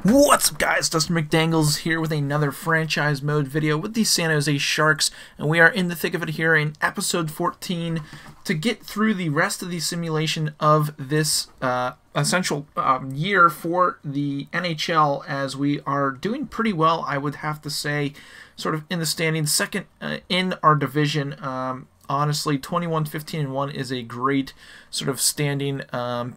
What's up, guys? Dustin McDangles here with another franchise mode video with the San Jose Sharks, and we are in the thick of it here in episode 14 to get through the rest of the simulation of this essential year for the NHL, as we are doing pretty well, I would have to say, sort of in the standings, second in our division. Honestly, 21-15-1 is a great sort of standing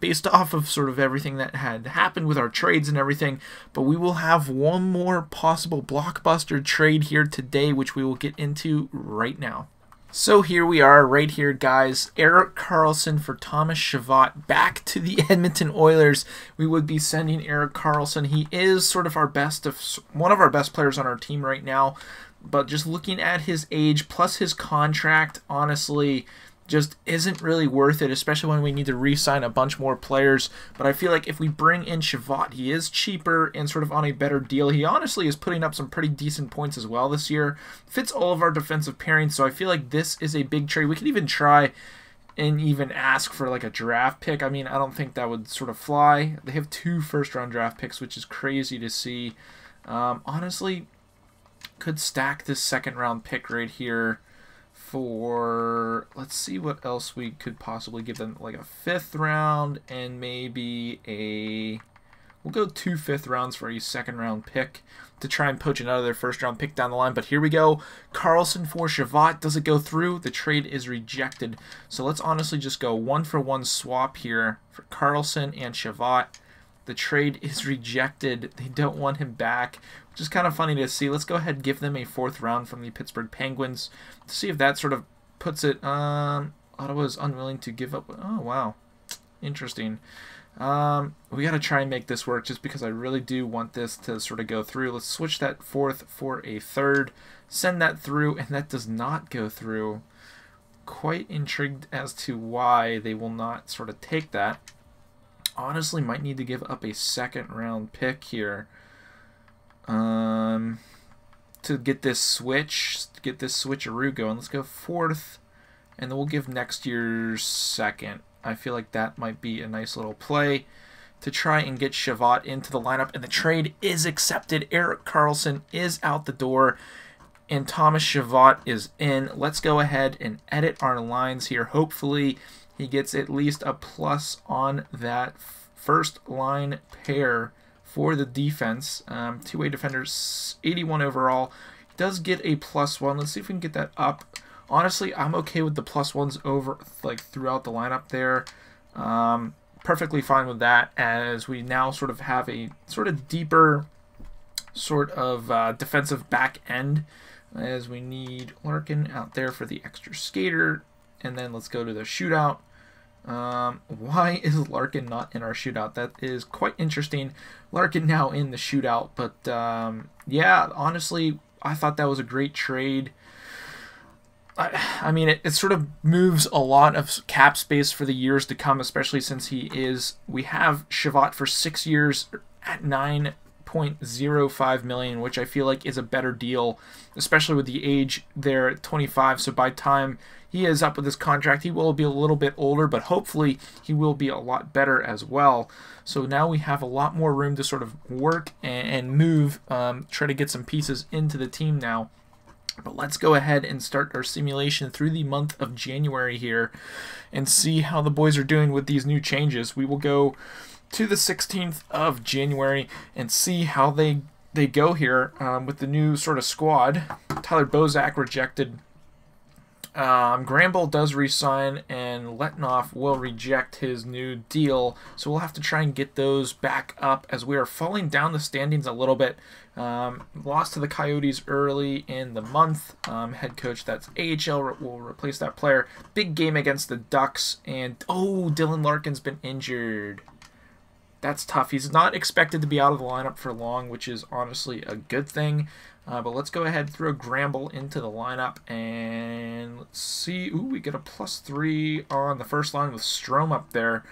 based off of sort of everything that had happened with our trades and everything. But we will have one more possible blockbuster trade here today, which we will get into right now. So here we are right here, guys. Erik Karlsson for Thomas Chabot back to the Edmonton Oilers. We would be sending Erik Karlsson. He is sort of one of our best players on our team right now. But just looking at his age plus his contract, honestly, just isn't really worth it, especially when we need to re-sign a bunch more players. But I feel like if we bring in Chabot, he is cheaper and sort of on a better deal. He honestly is putting up some pretty decent points as well this year. Fits all of our defensive pairings, so I feel like this is a big trade. We could even try and even ask for like a draft pick. I mean, I don't think that would sort of fly. They have 2 first-round draft picks, which is crazy to see. Honestly, could stack this second-round pick right here for, let's see what else we could possibly give them, like a 5th round and maybe we'll go 2 5th rounds for a second-round pick to try and poach another first-round pick down the line. But here we go. Karlsson for Chabot. Does it go through? The trade is rejected. So let's honestly just go 1-for-1 swap here for Karlsson and Chabot. The trade is rejected. They don't want him back, which is kind of funny to see. Let's go ahead and give them a 4th round from the Pittsburgh Penguins to see if that sort of puts it. Ottawa's unwilling to give up. Oh, wow. Interesting. We got to try and make this work just because I really do want this to sort of go through. Let's switch that 4th for a 3rd. Send that through, and that does not go through. Quite intrigued as to why they will not sort of take that. Honestly, might need to give up a 2nd round pick here to get this switcheroo going. Let's go 4th, and then we'll give next year's 2nd. I feel like that might be a nice little play to try and get Chabot into the lineup, and the trade is accepted. Erik Karlsson is out the door, and Thomas Chabot is in. Let's go ahead and edit our lines here. Hopefully he gets at least a plus on that first line pair for the defense. 2-way defenders, 81 overall. Does get a +1. Let's see if we can get that up. Honestly, I'm okay with the +1s over like throughout the lineup there. Perfectly fine with that, as we now sort of have a sort of deeper sort of defensive back end, as we need Larkin out there for the extra skater. And then let's go to the shootout. Why is Larkin not in our shootout? That is quite interesting. Larkin now in the shootout, but yeah, honestly, I thought that was a great trade. I mean, it sort of moves a lot of cap space for the years to come, especially since we have Chabot for 6 years at $9.05 million, which I feel like is a better deal, especially with the age there at 25. So by the time he is up with his contract, he will be a little bit older, but hopefully he will be a lot better as well. So now we have a lot more room to sort of work and move, try to get some pieces into the team now. But let's go ahead and start our simulation through the month of January here and see how the boys are doing with these new changes. We will go to the 16th of January and see how they go here with the new sort of squad. Tyler Bozak rejected. Granville does resign, and Letnoff will reject his new deal. So we'll have to try and get those back up, as we are falling down the standings a little bit. Lost to the Coyotes early in the month. Head coach, that's AHL, will replace that player. Big game against the Ducks, and oh, Dylan Larkin's been injured. That's tough. He's not expected to be out of the lineup for long, which is honestly a good thing. But let's go ahead and throw Granville into the lineup, and let's see. Ooh, we get a +3 on the first line with Strome up there,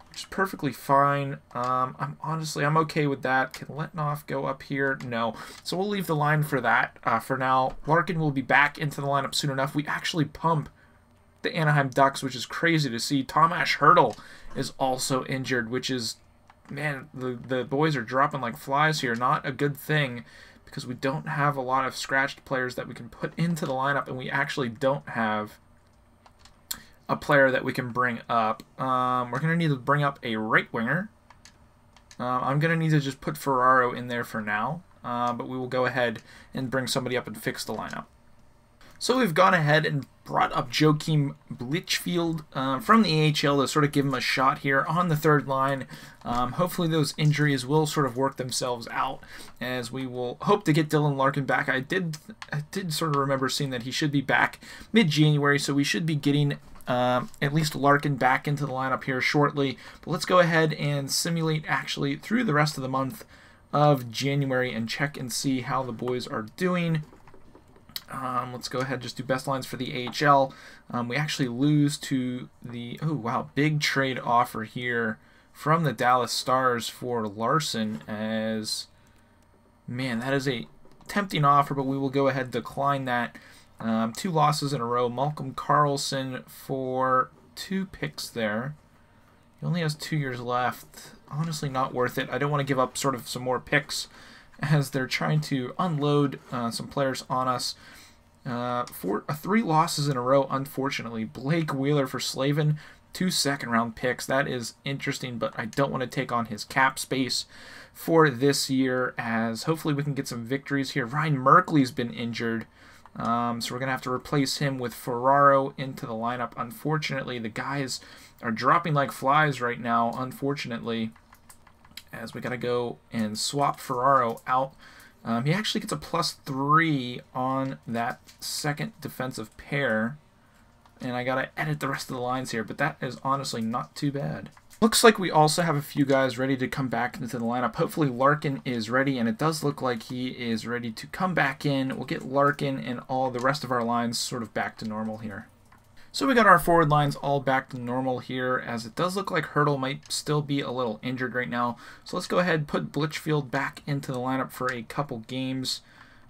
which is perfectly fine. I'm okay with that. Can Letnoff go up here? No. So we'll leave the line for that for now. Larkin will be back into the lineup soon enough. We actually pump the Anaheim Ducks, which is crazy to see. Tomas Hertl is also injured, which is man, the boys are dropping like flies here. Not a good thing, because we don't have a lot of scratched players that we can put into the lineup, and we actually don't have a player that we can bring up. We're going to need to bring up a right winger. I'm going to need to just put Ferraro in there for now, but we will go ahead and bring somebody up and fix the lineup. So we've gone ahead and brought up Joachim Blichfield from the AHL to sort of give him a shot here on the third line. Hopefully those injuries will sort of work themselves out, as we will hope to get Dylan Larkin back. I did sort of remember seeing that he should be back mid-January, so we should be getting at least Larkin back into the lineup here shortly. But let's go ahead and simulate actually through the rest of the month of January and check and see how the boys are doing. Let's go ahead and just do best lines for the AHL. We actually lose to the, oh wow, big trade offer here from the Dallas Stars for Larson, as, man, that is a tempting offer, but we will go ahead and decline that. 2 losses in a row. Malcolm Carlson for 2 picks there. He only has 2 years left. Honestly, not worth it. I don't want to give up sort of some more picks, as they're trying to unload some players on us. 3 losses in a row, unfortunately. Blake Wheeler for Slavin, 2 second-round picks. That is interesting, but I don't want to take on his cap space for this year, as hopefully we can get some victories here. Ryan Merkley's been injured, so we're going to have to replace him with Ferraro into the lineup. Unfortunately, the guys are dropping like flies right now, unfortunately, as we got to go and swap Ferraro out. He actually gets a +3 on that second defensive pair, and I got to edit the rest of the lines here, but that is honestly not too bad. Looks like we also have a few guys ready to come back into the lineup. Hopefully Larkin is ready, and it does look like he is ready to come back in. We'll get Larkin and all the rest of our lines sort of back to normal here. So we got our forward lines all back to normal here, as it does look like Hurdle might still be a little injured right now. So let's go ahead and put Blichfield back into the lineup for a couple games.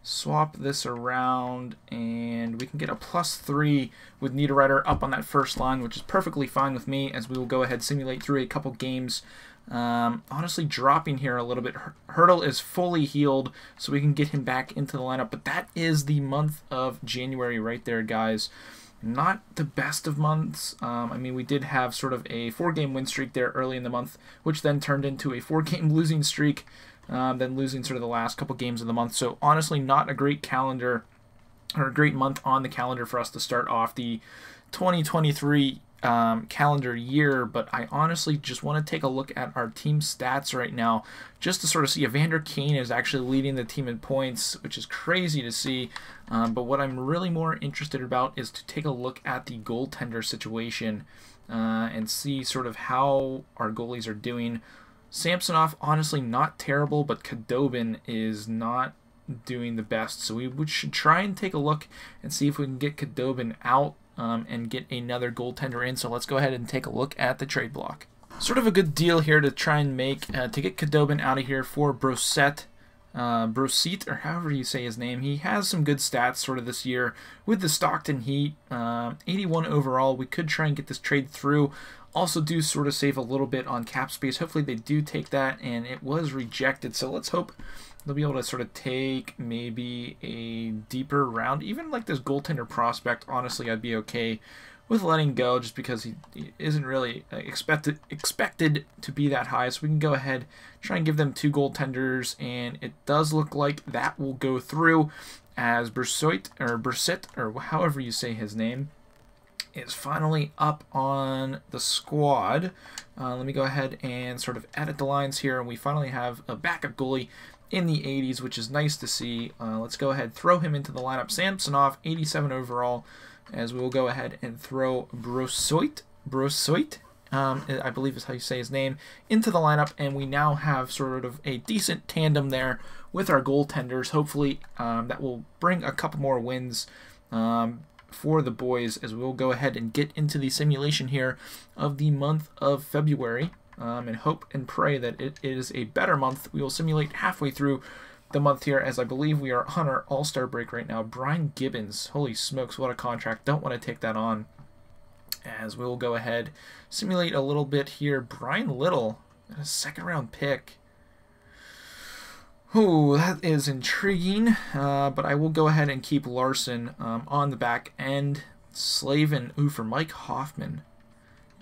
Swap this around, and we can get a +3 with Niederreiter up on that first line, which is perfectly fine with me, as we will go ahead and simulate through a couple games. Honestly, dropping here a little bit. Hurdle is fully healed, so we can get him back into the lineup. But that is the month of January right there, guys. Not the best of months. I mean, we did have sort of a 4-game win streak there early in the month, which then turned into a 4-game losing streak, then losing sort of the last couple games of the month. So honestly, not a great calendar, or a great month on the calendar for us to start off the 2023 calendar year. But I honestly just want to take a look at our team stats right now, just to sort of see. Evander Kane is actually leading the team in points, which is crazy to see. But what I'm really more interested about is to take a look at the goaltender situation and see sort of how our goalies are doing. Samsonov, honestly, not terrible, but Khudobin is not doing the best. So we should try and take a look and see if we can get Khudobin out and get another goaltender in. So let's go ahead and take a look at the trade block. Sort of a good deal here to try and make to get Khudobin out of here for Brosset, or however you say his name. He has some good stats sort of this year with the Stockton Heat. 81 overall. We could try and get this trade through. Also do sort of save a little bit on cap space. Hopefully they do take that, and it was rejected. So let's hope they'll be able to sort of take maybe a deeper round. Even like this goaltender prospect, honestly, I'd be okay with letting go, just because he isn't really expected to be that high. So we can go ahead, try and give them 2 goaltenders, and it does look like that will go through, as Brosset, or however you say his name, is finally up on the squad. Let me go ahead and sort of edit the lines here, and we finally have a backup goalie in the 80s, which is nice to see. Let's go ahead, throw him into the lineup. Samsonov, 87 overall, as we will go ahead and throw Brosset, I believe is how you say his name, into the lineup, and we now have sort of a decent tandem there with our goaltenders. Hopefully that will bring a couple more wins for the boys, as we'll go ahead and get into the simulation here of the month of February, and hope and pray that it is a better month. We will simulate halfway through the month here, as I believe we are on our All-Star break right now. Brian Gibbons, holy smokes, what a contract. Don't want to take that on, as we will go ahead, simulate a little bit here. Brian Little And a second-round pick. Oh, that is intriguing, but I will go ahead and keep Larson on the back end. Slavin, ooh, for Mike Hoffman.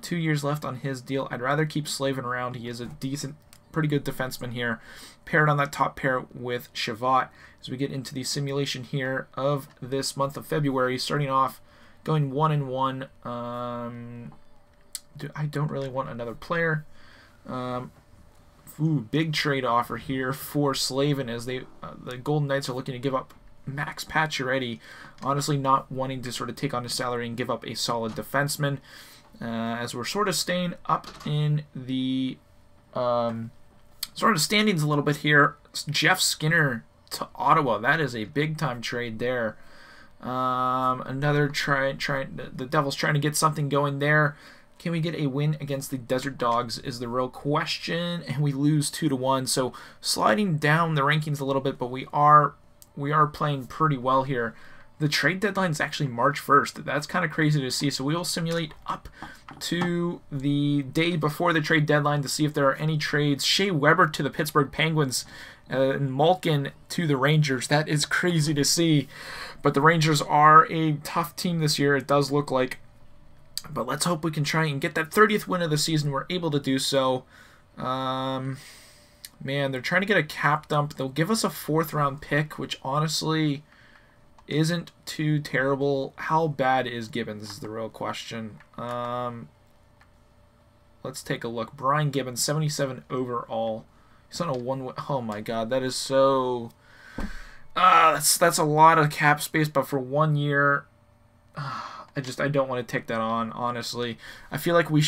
2 years left on his deal. I'd rather keep Slavin around. He is a decent, pretty good defenseman here. Paired on that top pair with Shavat as we get into the simulation here of this month of February. Starting off, going 1-1. I don't really want another player. Ooh, big trade offer here for Slavin as the Golden Knights are looking to give up Max Pacioretty. Honestly, not wanting to sort of take on his salary and give up a solid defenseman. As we're sort of staying up in the sort of standings a little bit here. Jeff Skinner to Ottawa. That is a big-time trade there. Another the Devils trying to get something going there. Can we get a win against the Desert Dogs is the real question, and we lose 2-1. So sliding down the rankings a little bit, but we are playing pretty well here. The trade deadline is actually March 1st. That's kind of crazy to see. So we will simulate up to the day before the trade deadline to see if there are any trades. Shea Weber to the Pittsburgh Penguins and Malkin to the Rangers. That is crazy to see. But the Rangers are a tough team this year, it does look like. But let's hope we can try and get that 30th win of the season. We're able to do so. Man, they're trying to get a cap dump. They'll give us a 4th-round pick, which honestly isn't too terrible. How bad is Gibbons is the real question. Let's take a look. Brian Gibbons, 77 overall. He's on a 1. Oh my God, that is so. That's a lot of cap space, but for 1 year. I don't want to take that on, honestly. I feel like we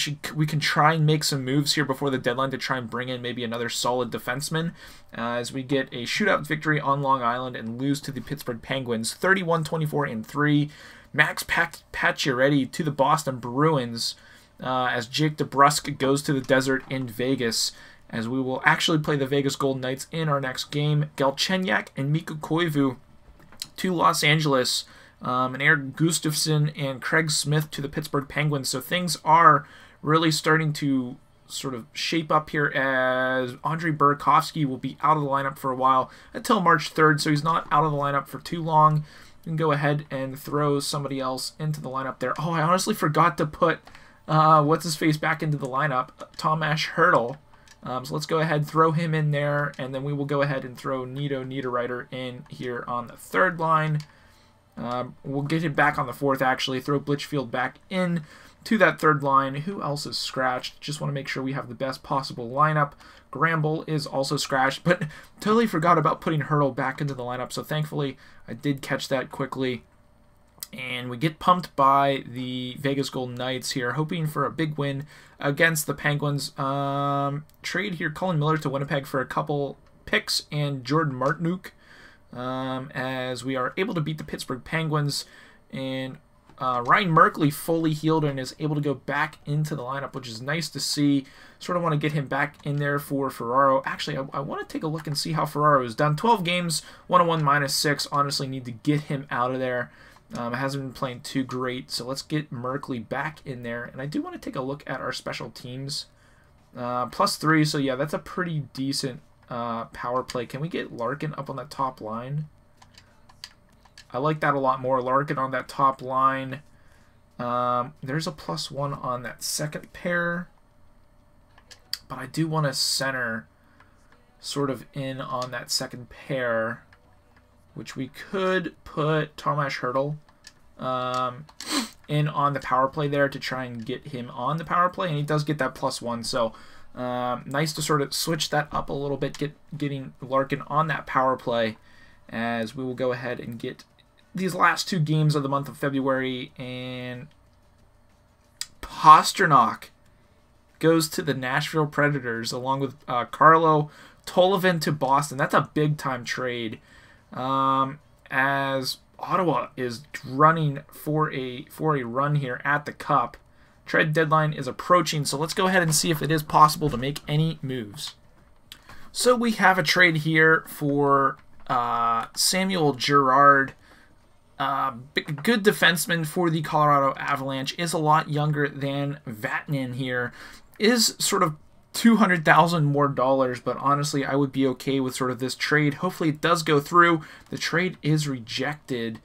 can try and make some moves here before the deadline to try and bring in maybe another solid defenseman as we get a shootout victory on Long Island and lose to the Pittsburgh Penguins 31-24-3. Max Pacioretty to the Boston Bruins as Jake DeBrusk goes to the desert in Vegas, as we will actually play the Vegas Golden Knights in our next game. Galchenyuk and Mikko Koivu to Los Angeles. And Eric Gustafsson and Craig Smith to the Pittsburgh Penguins. So things are really starting to sort of shape up here as Andrei Burakovsky will be out of the lineup for a while until March 3rd. So he's not out of the lineup for too long. You can go ahead and throw somebody else into the lineup there. Oh, I honestly forgot to put what's-his-face back into the lineup, Tomas Hertl. So let's go ahead, throw him in there, and then we will go ahead and throw Nito Niederreiter in here on the 3rd line. We'll get him back on the 4th, actually. Throw Blitchfield back in to that 3rd line. Who else is scratched? Just want to make sure we have the best possible lineup. Gramble is also scratched, but totally forgot about putting Hertl back into the lineup, so thankfully I did catch that quickly. And we get pumped by the Vegas Golden Knights here, hoping for a big win against the Penguins. Trade here, Colin Miller to Winnipeg for a couple picks and Jordan Martinook. As we are able to beat the Pittsburgh Penguins, and Ryan Merkley fully healed and is able to go back into the lineup, which is nice to see. Sort of want to get him back in there for Ferraro. Actually, I want to take a look and see how Ferraro has done. 12 games, 101 -6. Honestly, need to get him out of there. Hasn't been playing too great, so let's get Merkley back in there. And I do want to take a look at our special teams. +3, so yeah, that's a pretty decent power play. Can we get Larkin up on that top line? I like that a lot more. Larkin on that top line. There's a +1 on that 2nd pair. But I do want a center sort of in on that 2nd pair, which we could put Tomas Hertl in on the power play there to try and get him on the power play, and he does get that +1, so nice to sort of switch that up a little bit, getting Larkin on that power play, as we will go ahead and get these last 2 games of the month of February. And Pastrnak goes to the Nashville Predators along with Carlo Tollefson to Boston. That's a big-time trade, as Ottawa is running for a run here at the Cup. Trade deadline is approaching, so let's go ahead and see if it is possible to make any moves. So we have a trade here for Samuel Girard. Good defenseman for the Colorado Avalanche. Is a lot younger than Vatanen here. Is sort of $200,000 more, but honestly, I would be okay with sort of this trade. Hopefully it does go through. The trade is rejected,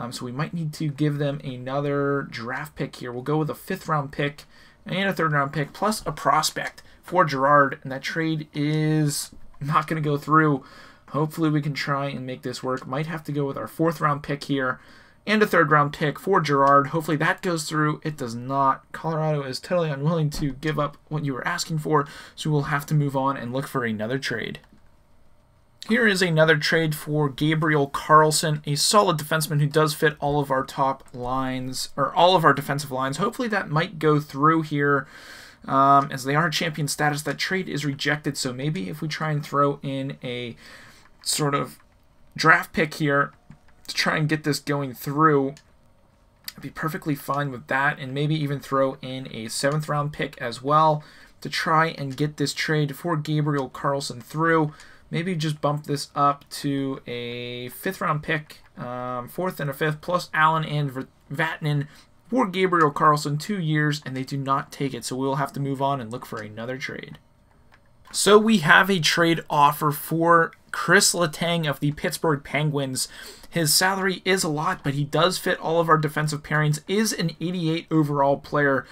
so we might need to give them another draft pick here. We'll go with a 5th round pick and a 3rd round pick, plus a prospect for Gerard, and that trade is not going to go through. Hopefully we can try and make this work. Might have to go with our 4th round pick here and a 3rd round pick for Gerard. Hopefully that goes through. It does not. Colorado is totally unwilling to give up what you were asking for, so we'll have to move on and look for another trade. Here is another trade for Gabriel Carlsson, a solid defenseman who does fit all of our top lines, or all of our defensive lines. Hopefully that might go through here. As they are champion status, that trade is rejected, so maybe if we try and throw in a sort of draft pick here to try and get this going through, I'd be perfectly fine with that, and maybe even throw in a 7th round pick as well to try and get this trade for Gabriel Carlsson through. Maybe just bump this up to a 5th round pick, 4th and a 5th, plus Allen and Vatanen for Gabriel Carlsson, 2 years, and they do not take it, so we'll have to move on and look for another trade. So we have a trade offer for Chris Letang of the Pittsburgh Penguins. His salary is a lot, but he does fit all of our defensive pairings, is an 88 overall player,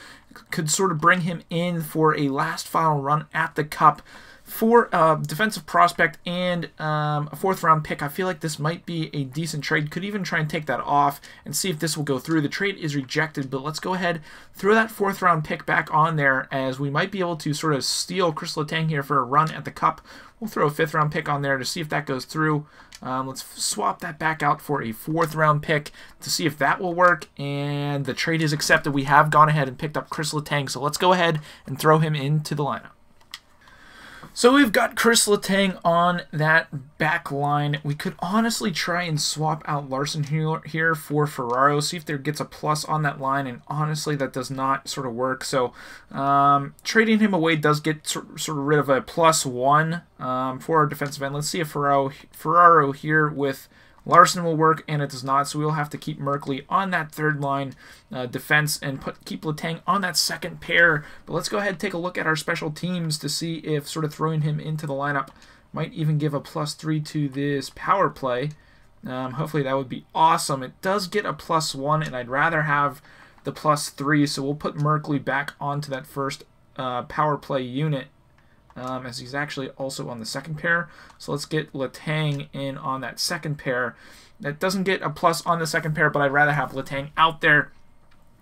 could sort of bring him in for a last final run at the Cup. For a defensive prospect and a 4th round pick, I feel like this might be a decent trade. Could even try and take that off and see if this will go through. The trade is rejected, but let's go ahead, throw that 4th round pick back on there, as we might be able to sort of steal Chris Letang here for a run at the Cup. We'll throw a 5th round pick on there to see if that goes through. Let's swap that back out for a 4th round pick to see if that will work, and the trade is accepted. We have gone ahead and picked up Chris Letang, so let's go ahead and throw him into the lineup. So we've got Chris Letang on that back line. We could honestly try and swap out Larson here for Ferraro, see if there gets a plus on that line, and honestly that does not sort of work. So trading him away does get sort of rid of a +1 for our defensive end. Let's see if Ferraro here with Larson will work, and it does not, so we'll have to keep Merkley on that 3rd line defense and keep Letang on that 2nd pair. But let's go ahead and take a look at our special teams to see if sort of throwing him into the lineup might even give a +3 to this power play. Hopefully that would be awesome. It does get a +1, and I'd rather have the +3, so we'll put Merkley back onto that 1st power play unit. As he's actually also on the 2nd pair. So let's get Letang in on that 2nd pair. That doesn't get a plus on the 2nd pair, but I'd rather have Letang out there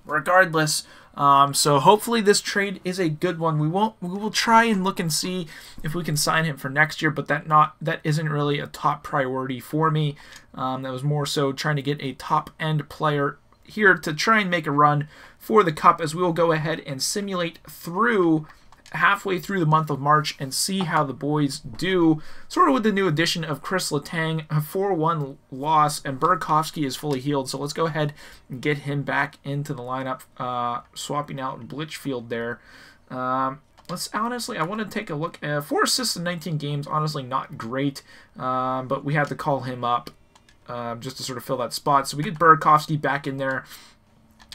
regardless. So hopefully this trade is a good one. We will try and look and see if we can sign him for next year, but that isn't really a top priority for me. That was more so trying to get a top end player here to try and make a run for the Cup, as we will go ahead and simulate through halfway through the month of March and see how the boys do, sort of with the new addition of Chris Letang, a 4-1 loss, and Burakovsky is fully healed, so let's go ahead and get him back into the lineup, swapping out Blitchfield there. Let's honestly, I want to take a look. 4 assists in 19 games, honestly not great, but we had to call him up just to sort of fill that spot, so we get Burakovsky back in there,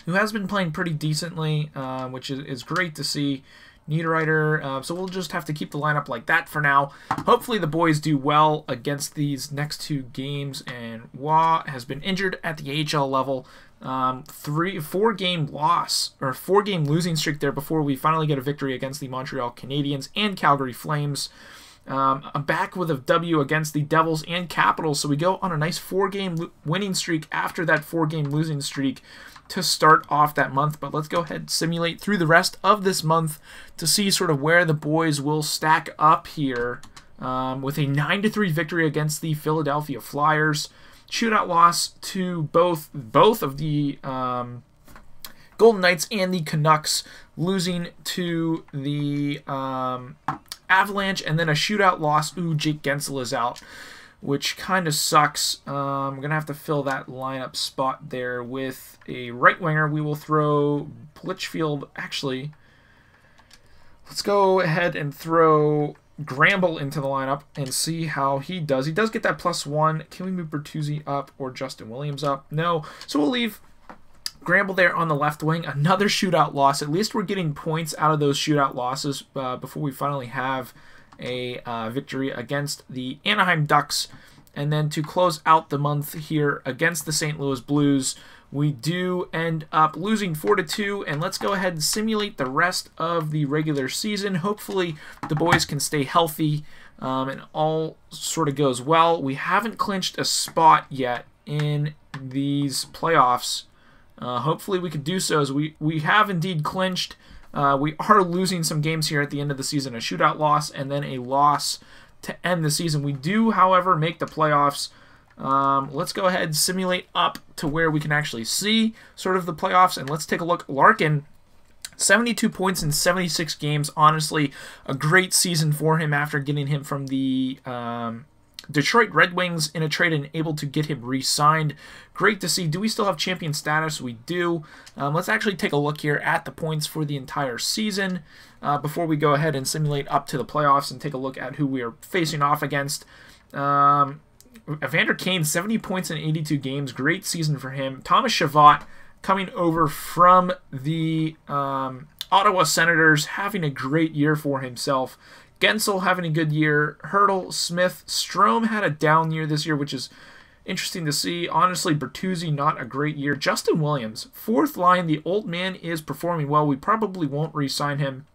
who has been playing pretty decently, which is great to see. Niederreiter, so we'll just have to keep the lineup like that for now. Hopefully the boys do well against these next 2 games, and Waugh has been injured at the AHL level. 4-game loss, or 4-game losing streak there before we finally get a victory against the Montreal Canadiens and Calgary Flames. Back with a W against the Devils and Capitals, so we go on a nice 4-game winning streak after that 4-game losing streak to start off that month. But let's go ahead and simulate through the rest of this month to see sort of where the boys will stack up here, with a 9-3 victory against the Philadelphia Flyers. Shootout loss to both of the Golden Knights and the Canucks, losing to the Avalanche, and then a shootout loss. Ooh, Jake Gensel is out, which kind of sucks. We're going to have to fill that lineup spot there with a right winger. We will throw Blitchfield. Actually, let's go ahead and throw Gramble into the lineup and see how he does. He does get that +1. Can we move Bertuzzi up or Justin Williams up? No. So we'll leave Gramble there on the left wing, another shootout loss. At least we're getting points out of those shootout losses before we finally have a victory against the Anaheim Ducks. And then to close out the month here against the St. Louis Blues, we do end up losing 4-2, and let's go ahead and simulate the rest of the regular season. Hopefully the boys can stay healthy and all sort of goes well. We haven't clinched a spot yet in these playoffs. Hopefully we could do so, as we have indeed clinched. We are losing some games here at the end of the season, a shootout loss and then a loss to end the season. We do, however, make the playoffs. Let's go ahead and simulate up to where we can actually see sort of the playoffs, and let's take a look. Larkin, 72 points in 76 games. Honestly, a great season for him after getting him from the Detroit Red Wings in a trade and able to get him re-signed. Great to see. Do we still have champion status? We do. Let's actually take a look here at the points for the entire season before we go ahead and simulate up to the playoffs and take a look at who we are facing off against. Evander Kane, 70 points in 82 games. Great season for him. Thomas Chabot coming over from the Ottawa Senators, having a great year for himself. Gensel having a good year. Hurdle, Smith, Strome had a down year this year, which is interesting to see. Honestly, Bertuzzi, not a great year. Justin Williams, fourth line. The old man is performing well. We probably won't re-sign him.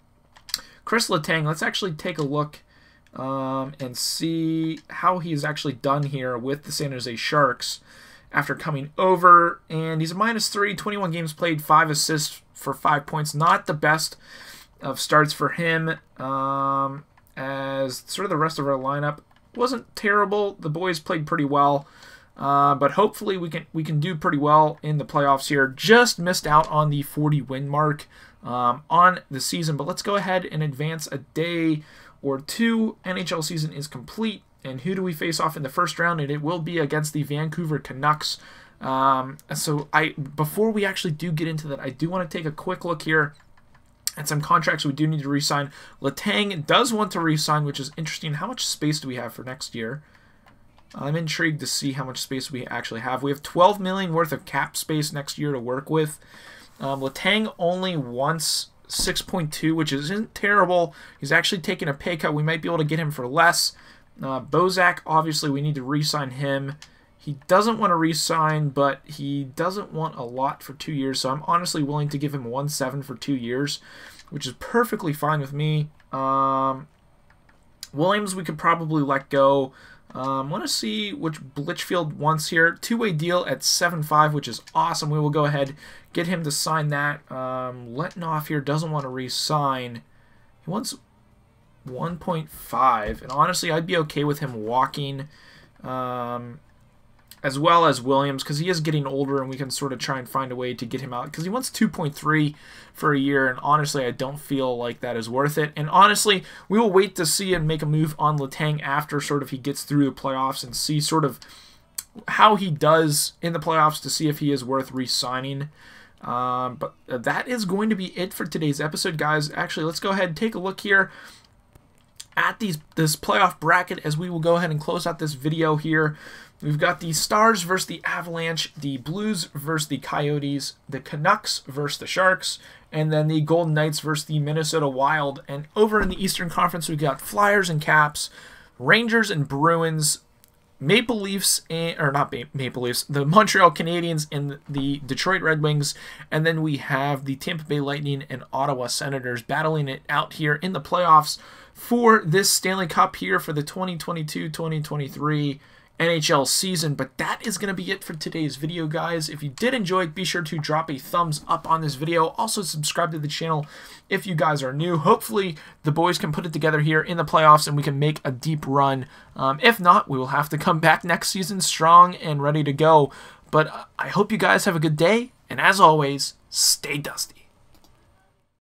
Chris Letang, let's actually take a look and see how he's actually done here with the San Jose Sharks after coming over. And he's a -3, 21 games played, 5 assists for 5 points. Not the best of starts for him, as sort of the rest of our lineup wasn't terrible. The boys played pretty well, but hopefully we can do pretty well in the playoffs here. Just missed out on the 40 win mark on the season, but let's go ahead and advance a day or two. NHL season is complete, and who do we face off in the first round? And it will be against the Vancouver Canucks. So before we actually do get into that, I do want to take a quick look here at some contracts we do need to re-sign. Letang does want to re-sign, which is interesting. How much space do we have for next year? I'm intrigued to see how much space we actually have. We have $12 million worth of cap space next year to work with. Letang only wants 6.2, which isn't terrible. He's actually taking a pay cut. We might be able to get him for less. Bozak, obviously, we need to re-sign him. He doesn't want to re-sign, but he doesn't want a lot for 2 years, so I'm honestly willing to give him 1.7 for 2 years, which is perfectly fine with me. Williams, we could probably let go. Want to see which Blitchfield wants here. Two-way deal at 7.5, which is awesome. We will go ahead, get him to sign that. Letnoff here doesn't want to re-sign. He wants 1.5, and honestly, I'd be okay with him walking, as well as Williams, because he is getting older, and we can sort of try and find a way to get him out, because he wants 2.3 for a year, and honestly, I don't feel like that is worth it. And honestly, we will wait to see and make a move on Letang after sort of he gets through the playoffs and see sort of how he does in the playoffs to see if he is worth re-signing. But that is going to be it for today's episode, guys. Actually, let's go ahead and take a look here at this playoff bracket as we will go ahead and close out this video here. We've got the Stars versus the Avalanche, the Blues versus the Coyotes, the Canucks versus the Sharks, and then the Golden Knights versus the Minnesota Wild. And over in the Eastern Conference, we've got Flyers and Caps, Rangers and Bruins, Maple Leafs, or not Maple Leafs, the Montreal Canadiens and the Detroit Red Wings, and then we have the Tampa Bay Lightning and Ottawa Senators battling it out here in the playoffs for this Stanley Cup here for the 2022-2023 NHL season. But that is going to be it for today's video, guys. If you did enjoy it, be sure to drop a thumbs up on this video. Also, subscribe to the channel if you guys are new. Hopefully, the boys can put it together here in the playoffs and we can make a deep run. If not, we will have to come back next season strong and ready to go. But I hope you guys have a good day, and as always, stay dusty.